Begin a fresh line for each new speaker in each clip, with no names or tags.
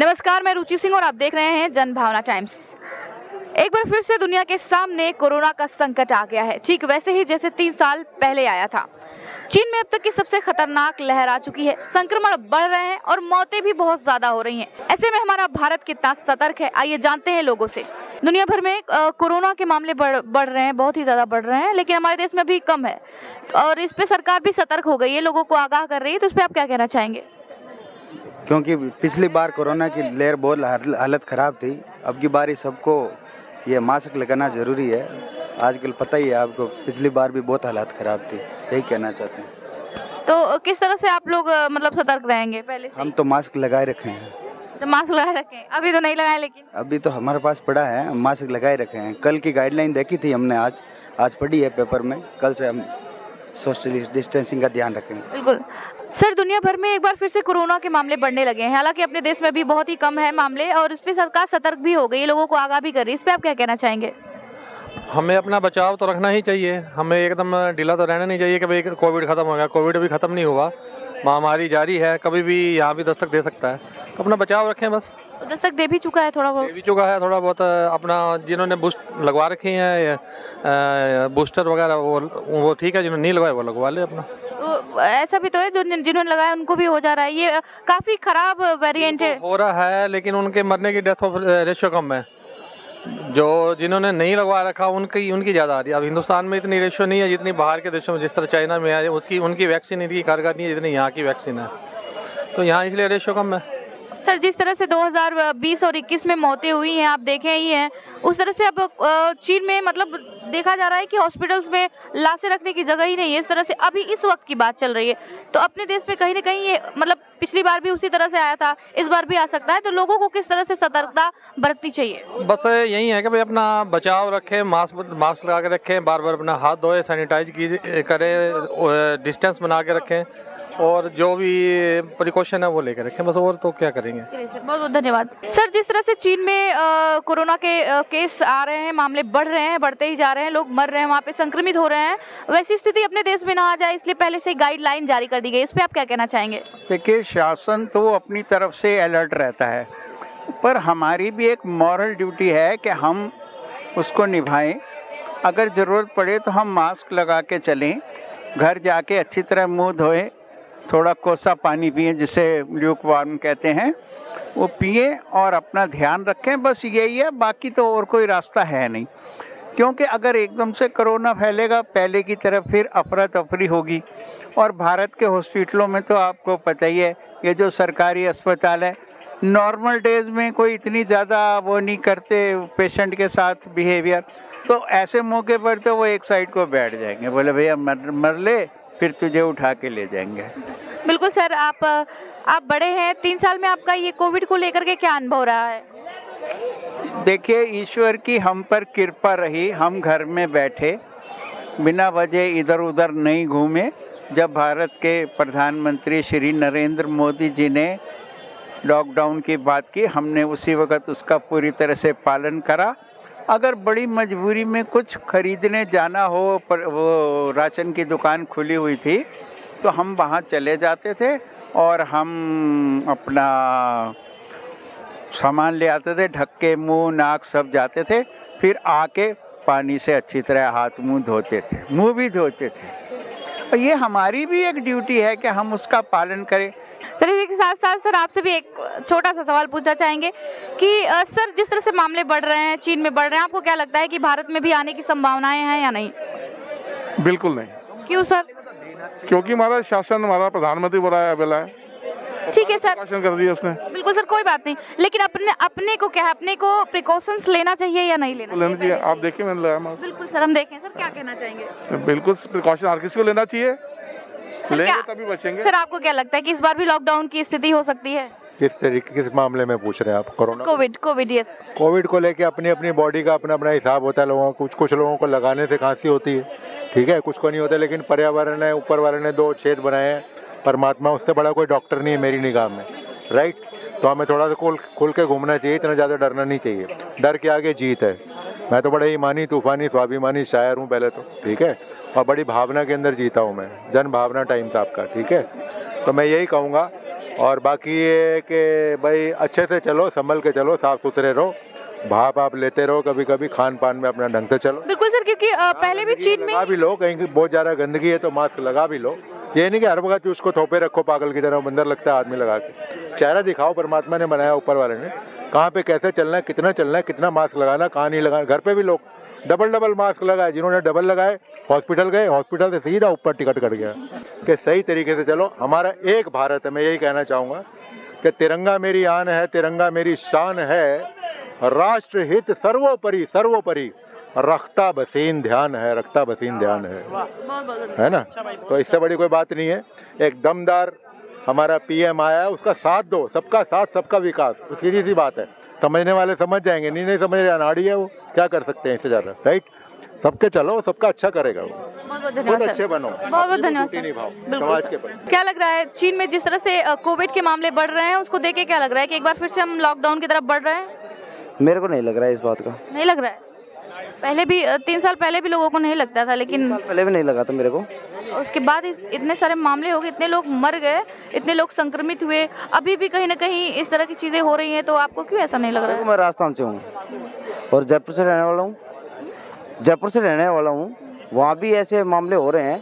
नमस्कार, मैं रुचि सिंह और आप देख रहे हैं जनभावना टाइम्स। एक बार फिर से दुनिया के सामने कोरोना का संकट आ गया है, ठीक वैसे ही जैसे 3 साल पहले आया था। चीन में अब तक की सबसे खतरनाक लहर आ चुकी है। संक्रमण बढ़ रहे हैं और मौतें भी बहुत ज्यादा हो रही हैं। ऐसे में हमारा भारत कितना सतर्क है, आइए जानते हैं लोगों से। दुनिया भर में कोरोना के मामले बढ़ रहे हैं, बहुत ही ज्यादा बढ़ रहे हैं, लेकिन हमारे देश में भी कम है और इस पे सरकार भी सतर्क हो गई है, लोगों को आगाह कर रही है। तो इस पे आप क्या कहना चाहेंगे?
क्योंकि पिछली बार कोरोना की लहर बहुत हालत ख़राब थी, अब की बार सबको ये मास्क लगाना ज़रूरी है। आजकल पता ही है आपको, पिछली बार भी बहुत हालत ख़राब थी, यही कहना चाहते हैं।
तो किस तरह से आप लोग मतलब सतर्क रहेंगे? पहले से
हम तो मास्क लगाए रखे हैं।
तो मास्क लगाए रखे हैं, अभी तो नहीं लगाए, लेकिन
अभी तो हमारे पास पड़ा है, मास्क लगाए रखे हैं। कल की गाइडलाइन देखी थी हमने, आज पढ़ी है पेपर में। कल से हम सोशल डिस्टेंसिंग का ध्यान रखेंगे।
बिल्कुल सर, दुनिया भर में एक बार फिर से कोरोना के मामले बढ़ने लगे हैं। हालांकि अपने देश में भी बहुत ही कम है मामले और इस पे सरकार सतर्क भी हो गई है, लोगों को आगाह भी कर रही है। इस पे आप क्या कहना चाहेंगे?
हमें अपना बचाव तो रखना ही चाहिए, हमें एकदम ढीला तो रहना नहीं चाहिए कि भाई कोविड खत्म हो गया। कोविड अभी खत्म नहीं हुआ, महामारी जारी है, कभी भी यहाँ भी दस्तक दे सकता है, तो अपना बचाव रखें बस।
दस्तक दे भी चुका है थोड़ा बहुत,
थोड़ा बहुत अपना जिन्होंने बूस्ट लगवा रखी हैं बूस्टर वगैरह वो ठीक है, जिन्होंने नहीं लगवाया वो लगवा ले अपना।
तो ऐसा भी तो है जो जिन्होंने लगाया उनको भी हो जा रहा है, ये काफी खराब वेरिएंट है।
हो रहा है, लेकिन उनके मरने की डेथ रेशियो कम है। जो जिन्होंने नहीं लगवा रखा उनकी ज़्यादा आ रही है। अब हिंदुस्तान में इतनी रेशियो नहीं है जितनी बाहर के देशों में, जिस तरह चाइना में है, उनकी वैक्सीन इतनी कारगर नहीं है जितनी यहाँ की वैक्सीन है, तो यहाँ इसलिए रेशियो कम है।
सर, जिस तरह से 2020 और 21 में मौतें हुई हैं, आप देखे ही हैं, उस तरह से अब चीन में मतलब देखा जा रहा है कि हॉस्पिटल्स में लाशें रखने की जगह ही नहीं है। इस तरह से अभी इस वक्त की बात चल रही है, तो अपने देश में कहीं ना कहीं ये मतलब पिछली बार भी उसी तरह से आया था, इस बार भी आ सकता है। तो लोगों को किस तरह से सतर्कता बरतनी चाहिए?
बस यही है कि भाई अपना बचाव रखें, मास्क लगा के रखें, बार बार अपना हाथ धोए, सैनिटाइज करें, डिस्टेंस बना के रखें और जो भी प्रिकॉशन है वो लेकर रखें, बस। और तो क्या करेंगे।
चलिए सर, बहुत बहुत धन्यवाद। सर, जिस तरह से चीन में कोरोना के केस आ रहे हैं, मामले बढ़ रहे हैं, बढ़ते ही जा रहे हैं, लोग मर रहे हैं, वहाँ पे संक्रमित हो रहे हैं, वैसी स्थिति अपने देश में ना आ जाए, इसलिए पहले से गाइडलाइन जारी कर दी गई। इस पे आप क्या कहना चाहेंगे?
देखिए, शासन तो अपनी तरफ से अलर्ट रहता है, पर हमारी भी एक मॉरल ड्यूटी है कि हम उसको निभाएं। अगर ज़रूरत पड़े तो हम मास्क लगा के चलें, घर जाके अच्छी तरह मुंह धोएं, थोड़ा कोसा पानी पिएं जिसे ल्यूक वार्म कहते हैं, वो पिएं और अपना ध्यान रखें। बस यही है, बाकी तो और कोई रास्ता है नहीं। क्योंकि अगर एकदम से कोरोना फैलेगा, पहले की तरफ फिर अफरा तफरी होगी। और भारत के हॉस्पिटलों में तो आपको पता ही है, ये जो सरकारी अस्पताल है, नॉर्मल डेज में कोई इतनी ज़्यादा वो नहीं करते पेशेंट के साथ बिहेवियर, तो ऐसे मौके पर तो वो एक साइड को बैठ जाएंगे, बोले भैया मर ले, फिर तुझे उठा के ले जाएंगे।
बिल्कुल सर, आप बड़े हैं, 3 साल में आपका ये कोविड को लेकर के क्या अनुभव रहा है?
देखिए, ईश्वर की हम पर कृपा रही, हम घर में बैठे, बिना वजह इधर उधर नहीं घूमे। जब भारत के प्रधानमंत्री श्री नरेंद्र मोदी जी ने लॉकडाउन की बात की, हमने उसी वक्त उसका पूरी तरह से पालन करा। अगर बड़ी मजबूरी में कुछ खरीदने जाना हो, पर वो राशन की दुकान खुली हुई थी, तो हम वहाँ चले जाते थे और हम अपना सामान ले आते थे, ढक के मुँह नाक सब जाते थे, फिर आके पानी से अच्छी तरह हाथ मुंह धोते थे, मुंह भी धोते थे। और ये हमारी भी एक ड्यूटी है कि हम उसका पालन करें।
सर, इसी के साथ साथ सर आपसे भी एक छोटा सा सवाल पूछना चाहेंगे कि सर, जिस तरह से मामले बढ़ रहे हैं, चीन में बढ़ रहे हैं, आपको क्या लगता है कि भारत में भी आने की संभावनाएं हैं या नहीं?
बिल्कुल नहीं।
क्यों सर?
क्योंकि हमारा शासन, हमारा प्रधानमंत्री बोला है,
ठीक है सर,
शासन कर दिया उसने।
बिल्कुल सर, कोई बात नहीं, लेकिन अपने को क्या है, अपने को प्रिकॉशंस लेना चाहिए या नहीं लेना चाहिए?
आप देखिए, मैंने लगाया मास्क।
बिल्कुल सर, हम देखें। सर, क्या कहना चाहेंगे?
बिल्कुल प्रिकॉशन हर किसी को लेना चाहिए, लेंगे
क्या
तभी बचेंगे।
सर, आपको क्या लगता है कि इस बार भी लॉकडाउन की स्थिति हो सकती है?
किस तरीके, किस मामले में पूछ रहे हैं आप? Corona,
Covid yes.
कोविड को लेके अपनी अपनी बॉडी का अपना अपना हिसाब होता है लोगों को। कुछ लोगों को लगाने से खांसी होती है, ठीक है, कुछ को नहीं होता। लेकिन पर्यावरण है, ऊपर वाले ने 2 छेद बनाए हैं, परमात्मा, उससे बड़ा कोई डॉक्टर नहीं है मेरी निगाह में, राइट। तो हमें थोड़ा सा खुल के घूमना चाहिए, इतना ज़्यादा डरना नहीं चाहिए। डर के आगे जीत है। मैं तो बड़ा ईमानी, तूफानी, स्वाभिमानी शायर हूँ पहले तो, ठीक है, और बड़ी भावना के अंदर जीता हूँ मैं। जन भावना टाइम था आपका, ठीक है। तो मैं यही कहूँगा और बाकी ये है कि भाई अच्छे से चलो, संभल के चलो, साफ सुथरे रहो, भाप आप लेते रहो, कभी कभी खान पान में अपना ढंग से चलो।
बिल्कुल सर, क्योंकि पहले भी चीन में
लगा भी लो, कहीं बहुत ज़्यादा गंदगी है तो मास्क लगा भी लो। ये नहीं कि हर वक्त उसको थोपे रखो पागल की तरह, बंदर लगता है आदमी लगा के। चेहरा दिखाओ, परमात्मा ने बनाया ऊपर वाले ने, कहाँ पे कैसे चलना है, कितना मास्क लगाना, कहाँ नहीं लगाना। घर पे भी लोग डबल मास्क लगाए, जिन्होंने डबल लगाए हॉस्पिटल गए, हॉस्पिटल से सीधा ऊपर टिकट कट गया। कि सही तरीके से चलो, हमारा एक भारत है। मैं यही कहना चाहूँगा कि तिरंगा मेरी आन है, तिरंगा मेरी शान है, राष्ट्र हित सर्वोपरि रखता बसीन ध्यान है, है ना। तो इससे बड़ी कोई बात नहीं है। एक दमदार हमारा पीएम आया है, उसका साथ दो, सबका साथ सबका विकास, सीधी सी बात है। समझने वाले समझ जाएंगे, नहीं समझ रहे अनाड़ी है वो, क्या कर सकते हैं इससे ज़्यादा, राइट। सबके चलो, सबका अच्छा करेगा वो।
बहुत धन्यवाद
बहुत
सर।
अच्छे बनो,
बहुत धन्यवाद सर।
निभाओ
बिल्कुल
समाज
सर।
के प्रति।
क्या लग रहा है चीन में जिस तरह से कोविड के मामले बढ़ रहे हैं, उसको देख के क्या लग रहा है कि एक बार फिर से हम लॉकडाउन की तरफ बढ़ रहे हैं?
मेरे को नहीं लग रहा है इस बात का।
नहीं लग रहा है? पहले भी 3 साल पहले भी लोगों को नहीं लगता था, लेकिन
3 साल पहले भी नहीं लगा था मेरे को।
उसके बाद इतने सारे मामले हो गए, इतने लोग मर गए, इतने लोग संक्रमित हुए, अभी भी कहीं ना कहीं इस तरह की चीजें हो रही हैं, तो आपको क्यों ऐसा नहीं लग रहा है?
मैं राजस्थान से हूँ और जयपुर से रहने वाला हूँ। वहाँ भी ऐसे मामले हो रहे हैं,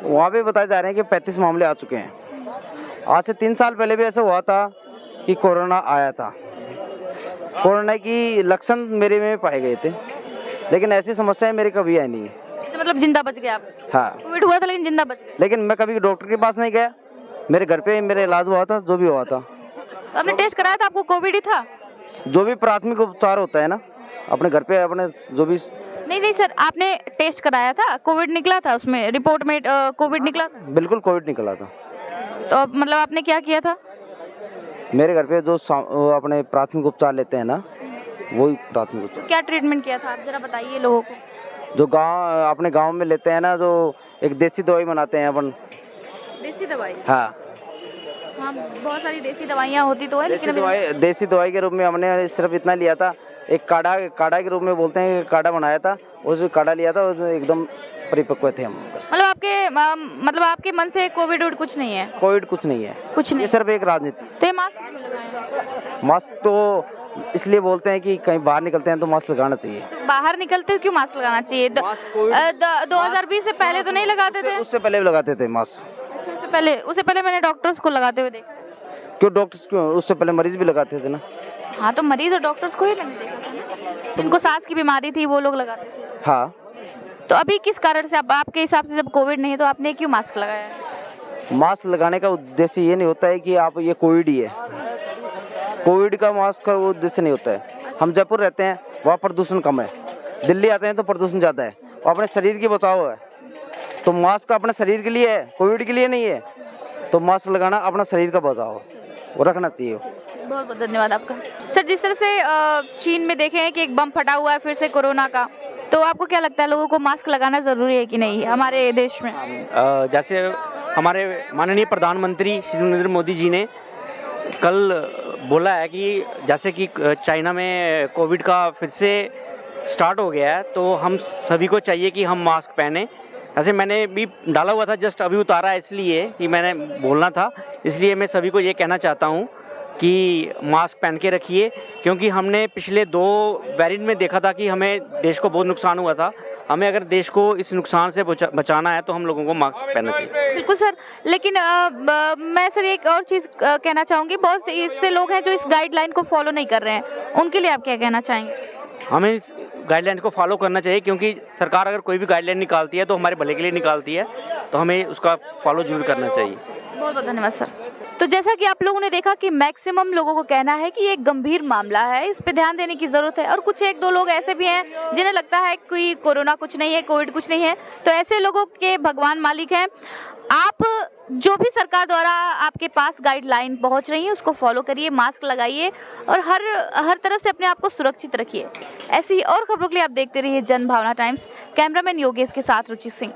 वहाँ भी बताए जा रहे हैं कि 35 मामले आ चुके हैं। आज से 3 साल पहले भी ऐसा हुआ था कि कोरोना आया था। कोरोना की लक्षण मेरे में पाए गए थे, लेकिन ऐसी समस्याएं मेरे कभी आई नहीं।
तो मतलब जिंदा बच गए आप?
हाँ,
कोविड हुआ था लेकिन जिंदा बच गए।
लेकिन मैं कभी डॉक्टर के पास नहीं गया, मेरे घर पे मेरा इलाज हुआ था, जो भी हुआ था।
तो आपने टेस्ट कराया था, आपको कोविड ही था?
जो भी प्राथमिक उपचार होता है ना, अपने घर पे अपने जो भी।
नहीं सर, आपने टेस्ट कराया था, कोविड निकला था, उसमें रिपोर्ट में कोविड निकला था?
बिल्कुल कोविड निकला था।
तो मतलब आपने क्या किया था?
मेरे घर पे जो अपने प्राथमिक उपचार लेते हैं ना, वही प्राथमिक उपचार।
क्या ट्रीटमेंट किया था, आप जरा बताइए लोगों को।
जो अपने गांव में लेते हैं ना, जो एक देसी दवाई बनाते हैं अपन।
देसी दवाई?
हाँ,
बहुत सारी देसी दवाइयाँ होती तो है, लेकिन
देसी दवाई के रूप में हमने सिर्फ इतना लिया था। एक काढ़ा के रूप में बोलते हैं, काढ़ा बनाया था, उस काढ़ा लिया था, उस एकदम परिपक्व थे हम।
मतलब आपके मन से कोविड कुछ नहीं है?
कोविड कुछ नहीं है,
कुछ नहीं,
ये सिर्फ एक राजनीति।
तो ये मास्क क्यों लगाए?
मास्क तो इसलिए बोलते हैं कि कहीं बाहर निकलते हैं तो मास्क लगाना चाहिए।
तो बाहर निकलते क्यों मास्क लगाना चाहिए? 2020 से पहले तो नहीं लगाते थे?
उससे पहले भी लगाते थे मास्क।
अच्छा, उससे पहले मैंने डॉक्टर्स को लगाते हुए देखा।
क्यों डॉक्टर्स क्यों? उससे पहले मरीज भी लगाते थे ना।
हाँ, तो मरीज और डॉक्टर्स को ही मैंने देखा था ना, जिनको सांस की बीमारी थी वो लोग लगाते थे।
हाँ,
तो अभी किस कारण से आपके हिसाब से जब कोविड नहीं है तो आपने क्यों मास्क लगाया है?
मास्क लगाने का उद्देश्य ये नहीं होता है कि आप ये कोविड ही है। कोविड का मास्क का उद्देश्य नहीं होता है। हम जयपुर रहते हैं, वहाँ प्रदूषण कम है। दिल्ली आते हैं तो प्रदूषण ज़्यादा है, और अपने शरीर की बचाव है। तो मास्क अपने शरीर के लिए है, कोविड के लिए नहीं है। तो मास्क लगाना अपना शरीर का बचाव है, वो रखना चाहिए।
बहुत बहुत धन्यवाद आपका। सर, जिस तरह से चीन में देखे हैं कि एक बम फटा हुआ है फिर से कोरोना का, तो आपको क्या लगता है लोगों को मास्क लगाना ज़रूरी है कि नहीं हमारे देश में?
जैसे हमारे माननीय प्रधानमंत्री श्री नरेंद्र मोदी जी ने कल बोला है कि जैसे कि चाइना में कोविड का फिर से स्टार्ट हो गया है, तो हम सभी को चाहिए कि हम मास्क पहने। ऐसे मैंने भी डाला हुआ था, जस्ट अभी उतारा है, इसलिए कि मैंने बोलना था। इसलिए मैं सभी को ये कहना चाहता हूँ कि मास्क पहन के रखिए, क्योंकि हमने पिछले 2 वेरिएंट में देखा था कि हमें देश को बहुत नुकसान हुआ था। हमें अगर देश को इस नुकसान से बचाना है तो हम लोगों को मास्क पहनना चाहिए।
बिल्कुल सर, लेकिन मैं सर एक और चीज़ कहना चाहूँगी, बहुत से ऐसे लोग हैं जो इस गाइडलाइन को फॉलो नहीं कर रहे हैं, उनके लिए आप क्या कहना चाहेंगे?
हमें इस गाइडलाइन को फॉलो करना चाहिए, क्योंकि सरकार अगर कोई भी गाइडलाइन निकालती है तो हमारे भले के लिए निकालती है, तो हमें उसका फॉलो जरूर करना चाहिए।
बहुत बहुत धन्यवाद सर। तो जैसा कि आप लोगों ने देखा कि मैक्सिमम लोगों को कहना है कि ये एक गंभीर मामला है, इस पे ध्यान देने की ज़रूरत है, और कुछ 1-2 लोग ऐसे भी हैं जिन्हें लगता है कि कोरोना कुछ नहीं है, कोविड कुछ नहीं है। तो ऐसे लोगों के भगवान मालिक हैं। आप जो भी सरकार द्वारा आपके पास गाइडलाइन पहुंच रही है उसको फॉलो करिए, मास्क लगाइए और हर तरह से अपने आप को सुरक्षित रखिए। ऐसी और खबरों के लिए आप देखते रहिए जनभावना टाइम्स। कैमरामैन योगेश के साथ रुचि सिंह।